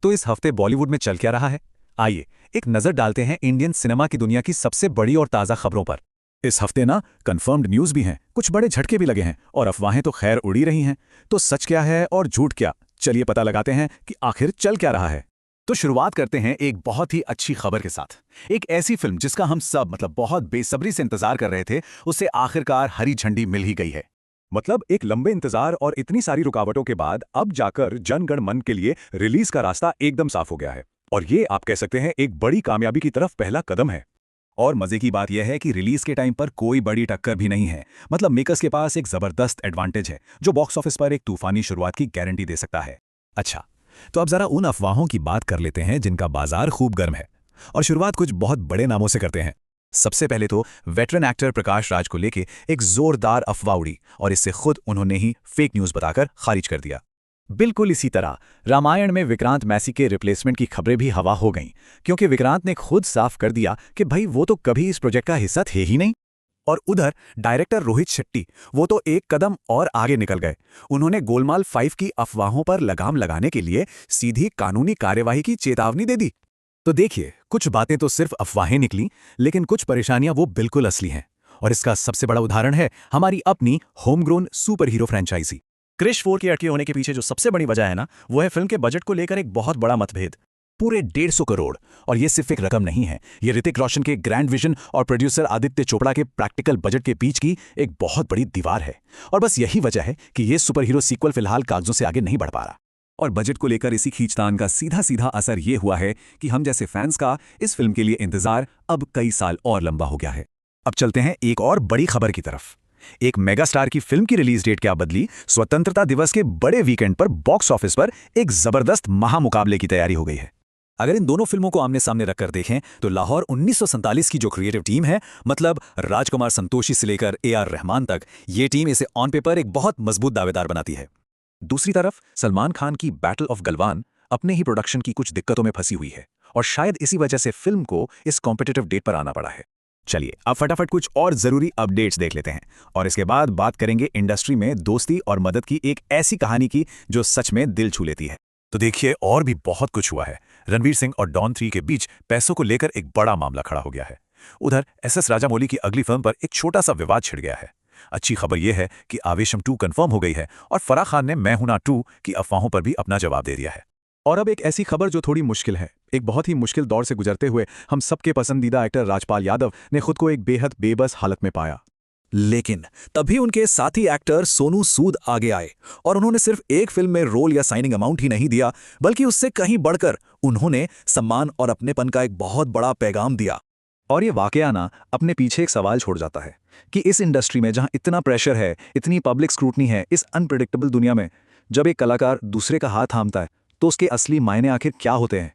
तो इस हफ्ते बॉलीवुड में चल क्या रहा है? आइए एक नजर डालते हैं इंडियन सिनेमा की दुनिया की सबसे बड़ी और ताज़ा खबरों पर। इस हफ्ते ना कंफर्म्ड न्यूज़ भी हैं, कुछ बड़े झटके भी लगे हैं और अफवाहें तो खैर उड़ी रही हैं। तो सच क्या है और झूठ क्या, चलिए पता लगाते हैं कि आखिर चल क्या रहा है। तो शुरुआत करते हैं एक बहुत ही अच्छी खबर के साथ। एक ऐसी फिल्म जिसका हम सब बहुत बेसब्री से इंतजार कर रहे थे, उसे आखिरकार हरी झंडी मिल ही गई है। मतलब एक लंबे इंतजार और इतनी सारी रुकावटों के बाद अब जाकर जन गण मन के लिए रिलीज का रास्ता एकदम साफ हो गया है। और ये आप कह सकते हैं एक बड़ी कामयाबी की तरफ पहला कदम है। और मजे की बात यह है कि रिलीज के टाइम पर कोई बड़ी टक्कर भी नहीं है। मतलब मेकर्स के पास एक जबरदस्त एडवांटेज है जो बॉक्स ऑफिस पर एक तूफानी शुरुआत की गारंटी दे सकता है। अच्छा, तो अब जरा उन अफवाहों की बात कर लेते हैं जिनका बाजार खूब गर्म है। और शुरुआत कुछ बहुत बड़े नामों से करते हैं। सबसे पहले तो वेटरन एक्टर प्रकाश राज को लेके एक जोरदार अफवाह उड़ी और इससे खुद उन्होंने ही फेक न्यूज बताकर खारिज कर दिया। बिल्कुल इसी तरह रामायण में विक्रांत मैसी के रिप्लेसमेंट की खबरें भी हवा हो गईं, क्योंकि विक्रांत ने खुद साफ कर दिया कि भाई वो तो कभी इस प्रोजेक्ट का हिस्सा थे ही नहीं। और उधर डायरेक्टर रोहित शेट्टी, वो तो एक कदम और आगे निकल गए। उन्होंने गोलमाल 5 की अफवाहों पर लगाम लगाने के लिए सीधी कानूनी कार्यवाही की चेतावनी दे दी। तो देखिए, कुछ बातें तो सिर्फ अफवाहें निकली, लेकिन कुछ परेशानियां वो बिल्कुल असली हैं। और इसका सबसे बड़ा उदाहरण है हमारी अपनी होमग्रोन सुपर हीरो फ्रेंचाइजी। क्रिश 4 के अटके होने के पीछे जो सबसे बड़ी वजह है ना, वो है फिल्म के बजट को लेकर एक बहुत बड़ा मतभेद। पूरे 150 करोड़। और ये सिर्फ एक रकम नहीं है, ये ऋतिक रोशन के ग्रैंड विजन और प्रोड्यूसर आदित्य चोपड़ा के प्रैक्टिकल बजट के बीच की एक बहुत बड़ी दीवार है। और बस यही वजह है कि ये सुपर हीरो सीक्वल फिलहाल कागजों से आगे नहीं बढ़ पा रहा। और बजट को लेकर इसी खींचतान का सीधा सीधा असर ये हुआ है कि हम जैसे फैंस का इस फिल्म के लिए इंतजार अब कई साल और लंबा हो गया है। अब चलते हैं एक और बड़ी खबर की तरफ। एक मेगास्टार की फिल्म की रिलीज डेट क्या बदली, स्वतंत्रता दिवस के बड़े वीकेंड पर बॉक्स ऑफिस पर एक जबरदस्त महामुकाबले की तैयारी हो गई है। अगर इन दोनों फिल्मों को आमने सामने रखकर देखें तो लाहौर 1947 की जो क्रिएटिव टीम है, मतलब राजकुमार संतोषी से लेकर AR रहमान तक, ये टीम इसे ऑन पेपर एक बहुत मजबूत दावेदार बनाती है। दूसरी तरफ सलमान खान की बैटल ऑफ गलवान अपने ही प्रोडक्शन की कुछ दिक्कतों में फंसी हुई है और शायद इसी वजह से फिल्म को इस कॉम्पिटिटिव डेट पर आना पड़ा है। चलिए अब फटाफट कुछ और जरूरी अपडेट्स देख लेते हैं और इसके बाद बात करेंगे इंडस्ट्री में दोस्ती और मदद की एक ऐसी कहानी की जो सच में दिल छू लेती है। तो देखिए, और भी बहुत कुछ हुआ है। रणवीर सिंह और डॉन 3 के बीच पैसों को लेकर एक बड़ा मामला खड़ा हो गया है। उधर SS राजामौली की अगली फिल्म पर एक छोटा सा विवाद छिड़ गया है। अच्छी खबर यह है कि आवेशम 2 कंफर्म हो गई है और फराह खान ने मैं हूं ना 2 की अफवाहों पर भी अपना जवाब दे दिया है। और अब एक ऐसी खबर जो थोड़ी मुश्किल है। एक बहुत ही मुश्किल दौर से गुजरते हुए हम सबके पसंदीदा एक्टर राजपाल यादव ने खुद को एक बेहद बेबस हालत में पाया। लेकिन तभी उनके साथी एक्टर सोनू सूद आगे आए और उन्होंने सिर्फ एक फिल्म में रोल या साइनिंग अमाउंट ही नहीं दिया, बल्कि उससे कहीं बढ़कर उन्होंने सम्मान और अपनेपन का एक बहुत बड़ा पैगाम दिया। और ये वाकया ना अपने पीछे एक सवाल छोड़ जाता है कि इस इंडस्ट्री में जहां इतना प्रेशर है, इतनी पब्लिक स्क्रूटनी है, इस अनप्रिडिक्टेबल दुनिया में जब एक कलाकार दूसरे का हाथ थामता है तो उसके असली मायने आखिर क्या होते हैं।